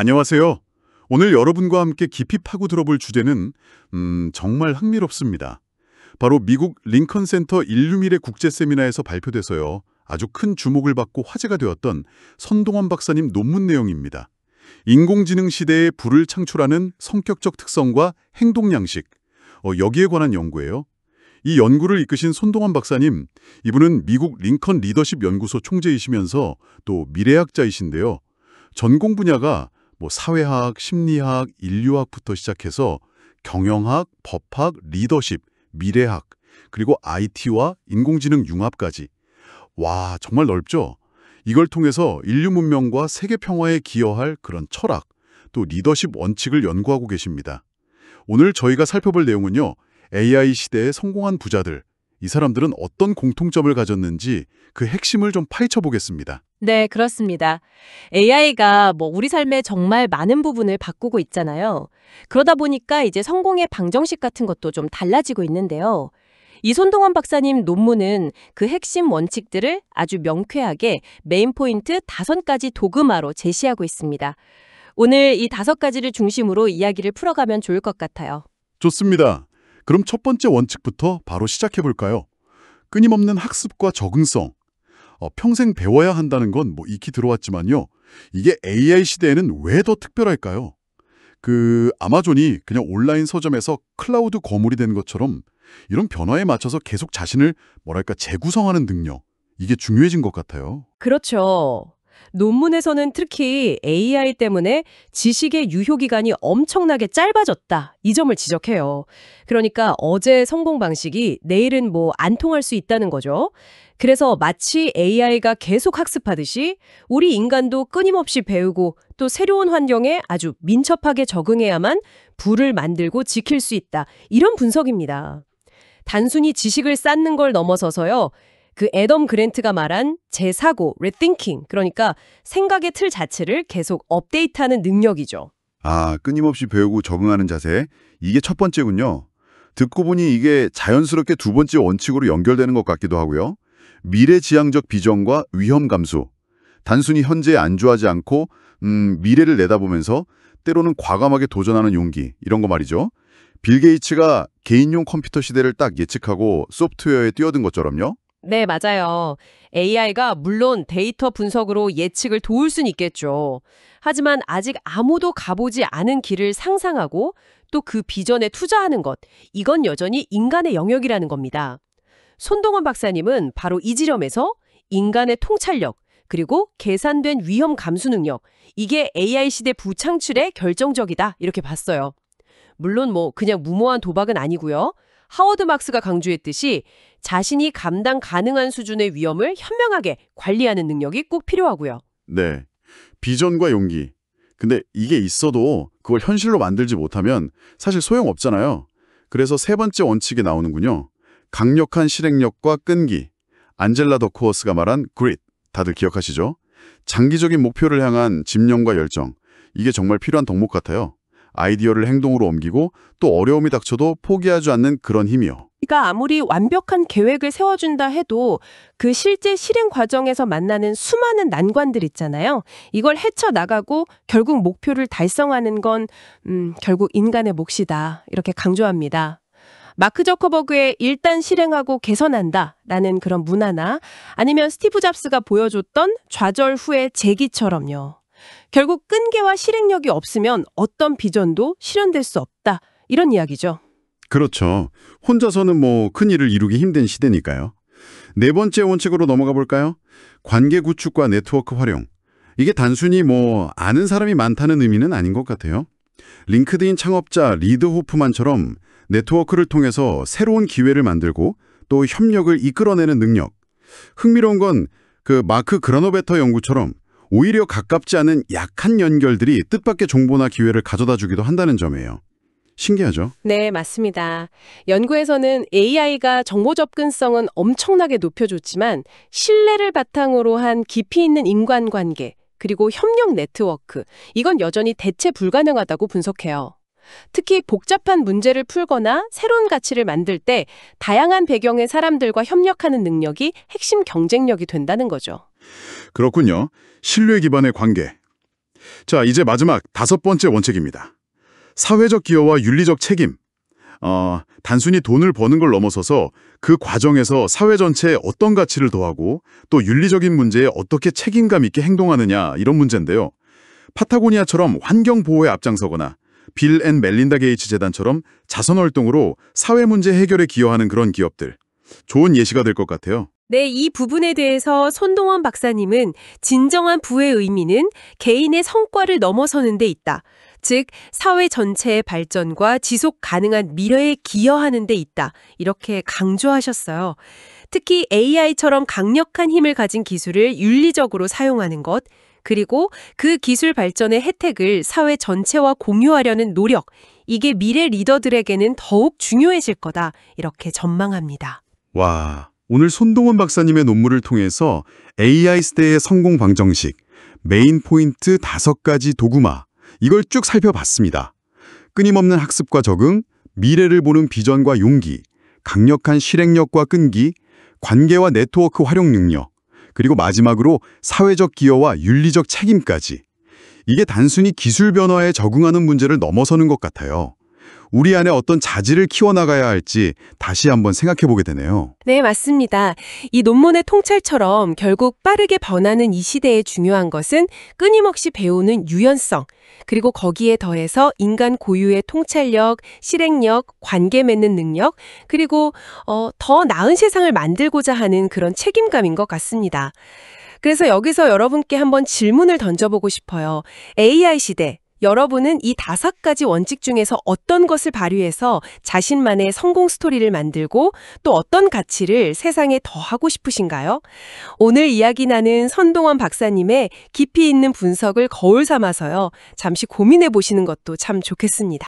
안녕하세요. 오늘 여러분과 함께 깊이 파고 들어볼 주제는 정말 흥미롭습니다. 바로 미국 링컨 센터 인류미래 국제 세미나에서 발표돼서요. 아주 큰 주목을 받고 화제가 되었던 선동원 박사님 논문 내용입니다. 인공지능 시대에 불을 창출하는 성격적 특성과 행동 양식, 여기에 관한 연구예요. 이 연구를 이끄신 손동원 박사님, 이분은 미국 링컨 리더십 연구소 총재이시면서 또 미래학자이신데요. 전공 분야가 사회학, 심리학, 인류학부터 시작해서 경영학, 법학, 리더십, 미래학, 그리고 IT와 인공지능 융합까지. 와, 정말 넓죠? 이걸 통해서 인류 문명과 세계 평화에 기여할 그런 철학, 또 리더십 원칙을 연구하고 계십니다. 오늘 저희가 살펴볼 내용은요. AI 시대에 성공한 부자들, 이 사람들은 어떤 공통점을 가졌는지 그 핵심을 좀 파헤쳐 보겠습니다. 네, 그렇습니다. AI가 우리 삶의 정말 많은 부분을 바꾸고 있잖아요. 그러다 보니까 이제 성공의 방정식 같은 것도 좀 달라지고 있는데요. 이 손동원 박사님 논문은 그 핵심 원칙들을 아주 명쾌하게 메인 포인트 5가지 도그마로 제시하고 있습니다. 오늘 이 5가지를 중심으로 이야기를 풀어가면 좋을 것 같아요. 좋습니다. 그럼 첫 번째 원칙부터 바로 시작해 볼까요? 끊임없는 학습과 적응성. 평생 배워야 한다는 건 익히 들어왔지만요. 이게 AI 시대에는 왜 더 특별할까요? 아마존이 그냥 온라인 서점에서 클라우드 거물이 된 것처럼 이런 변화에 맞춰서 계속 자신을 재구성하는 능력. 이게 중요해진 것 같아요. 그렇죠. 논문에서는 특히 AI 때문에 지식의 유효기간이 엄청나게 짧아졌다. 이 점을 지적해요. 그러니까 어제 성공 방식이 내일은 안 통할 수 있다는 거죠. 그래서 마치 AI가 계속 학습하듯이 우리 인간도 끊임없이 배우고 또 새로운 환경에 아주 민첩하게 적응해야만 부를 만들고 지킬 수 있다. 이런 분석입니다. 단순히 지식을 쌓는 걸 넘어서서요. 애덤 그랜트가 말한 재사고, rethinking, 그러니까 생각의 틀 자체를 계속 업데이트하는 능력이죠. 끊임없이 배우고 적응하는 자세. 이게 첫 번째군요. 듣고 보니 이게 자연스럽게 두 번째 원칙으로 연결되는 것 같기도 하고요. 미래지향적 비전과 위험 감수. 단순히 현재에 안주하지 않고 미래를 내다보면서 때로는 과감하게 도전하는 용기. 이런 거 말이죠. 빌 게이츠가 개인용 컴퓨터 시대를 딱 예측하고 소프트웨어에 뛰어든 것처럼요. 네, 맞아요. AI가 물론 데이터 분석으로 예측을 도울 수는 있겠죠. 하지만 아직 아무도 가보지 않은 길을 상상하고 또 그 비전에 투자하는 것, 이건 여전히 인간의 영역이라는 겁니다. 손동원 박사님은 바로 이 지점에서 인간의 통찰력, 그리고 계산된 위험 감수 능력, 이게 AI 시대 부창출에 결정적이다, 이렇게 봤어요. 물론 그냥 무모한 도박은 아니고요. 하워드 막스가 강조했듯이 자신이 감당 가능한 수준의 위험을 현명하게 관리하는 능력이 꼭 필요하고요. 네, 비전과 용기. 근데 이게 있어도 그걸 현실로 만들지 못하면 사실 소용없잖아요. 그래서 세 번째 원칙이 나오는군요. 강력한 실행력과 끈기. 안젤라 더크워스가 말한 grit. 다들 기억하시죠? 장기적인 목표를 향한 집념과 열정. 이게 정말 필요한 덕목 같아요. 아이디어를 행동으로 옮기고 또 어려움이 닥쳐도 포기하지 않는 그런 힘이요. 그러니까 아무리 완벽한 계획을 세워준다 해도 그 실제 실행 과정에서 만나는 수많은 난관들 있잖아요. 이걸 헤쳐나가고 결국 목표를 달성하는 건 결국 인간의 몫이다. 이렇게 강조합니다. 마크 저커버그의 일단 실행하고 개선한다라는 그런 문화나 아니면 스티브 잡스가 보여줬던 좌절 후의 재기처럼요. 결국 끈기와 실행력이 없으면 어떤 비전도 실현될 수 없다. 이런 이야기죠. 그렇죠. 혼자서는 큰 일을 이루기 힘든 시대니까요. 네 번째 원칙으로 넘어가 볼까요? 관계 구축과 네트워크 활용. 이게 단순히 아는 사람이 많다는 의미는 아닌 것 같아요. 링크드인 창업자 리드 호프만처럼 네트워크를 통해서 새로운 기회를 만들고 또 협력을 이끌어내는 능력. 흥미로운 건 마크 그라노베터 연구처럼 오히려 가깝지 않은 약한 연결들이 뜻밖의 정보나 기회를 가져다 주기도 한다는 점이에요. 신기하죠? 네, 맞습니다. 연구에서는 AI가 정보 접근성은 엄청나게 높여줬지만 신뢰를 바탕으로 한 깊이 있는 인간관계, 그리고 협력 네트워크, 이건 여전히 대체 불가능하다고 분석해요. 특히 복잡한 문제를 풀거나 새로운 가치를 만들 때 다양한 배경의 사람들과 협력하는 능력이 핵심 경쟁력이 된다는 거죠. 그렇군요. 신뢰 기반의 관계. 자, 이제 마지막 5번째 원칙입니다. 사회적 기여와 윤리적 책임. 단순히 돈을 버는 걸 넘어서서 그 과정에서 사회 전체에 어떤 가치를 더하고 또 윤리적인 문제에 어떻게 책임감 있게 행동하느냐 이런 문제인데요. 파타고니아처럼 환경 보호에 앞장서거나 빌 앤 멜린다 게이츠 재단처럼 자선 활동으로 사회 문제 해결에 기여하는 그런 기업들. 좋은 예시가 될 것 같아요. 네, 이 부분에 대해서 손동원 박사님은 진정한 부의 의미는 개인의 성과를 넘어서는 데 있다. 즉, 사회 전체의 발전과 지속 가능한 미래에 기여하는 데 있다. 이렇게 강조하셨어요. 특히 AI처럼 강력한 힘을 가진 기술을 윤리적으로 사용하는 것, 그리고 그 기술 발전의 혜택을 사회 전체와 공유하려는 노력, 이게 미래 리더들에게는 더욱 중요해질 거다. 이렇게 전망합니다. 와, 오늘 손동원 박사님의 논문을 통해서 AI 시대의 성공 방정식, 메인 포인트 5가지 도구마, 이걸 쭉 살펴봤습니다. 끊임없는 학습과 적응, 미래를 보는 비전과 용기, 강력한 실행력과 끈기, 관계와 네트워크 활용 능력, 그리고 마지막으로 사회적 기여와 윤리적 책임까지. 이게 단순히 기술 변화에 적응하는 문제를 넘어서는 것 같아요. 우리 안에 어떤 자질을 키워나가야 할지 다시 한번 생각해보게 되네요. 네, 맞습니다. 이 논문의 통찰처럼 결국 빠르게 변하는 이 시대에 중요한 것은 끊임없이 배우는 유연성, 그리고 거기에 더해서 인간 고유의 통찰력, 실행력, 관계 맺는 능력, 그리고 더 나은 세상을 만들고자 하는 그런 책임감인 것 같습니다. 그래서 여기서 여러분께 한번 질문을 던져보고 싶어요. AI 시대, 여러분은 이 5가지 원칙 중에서 어떤 것을 발휘해서 자신만의 성공 스토리를 만들고 또 어떤 가치를 세상에 더하고 싶으신가요? 오늘 이야기 나눈 손동원 박사님의 깊이 있는 분석을 거울 삼아서요. 잠시 고민해 보시는 것도 참 좋겠습니다.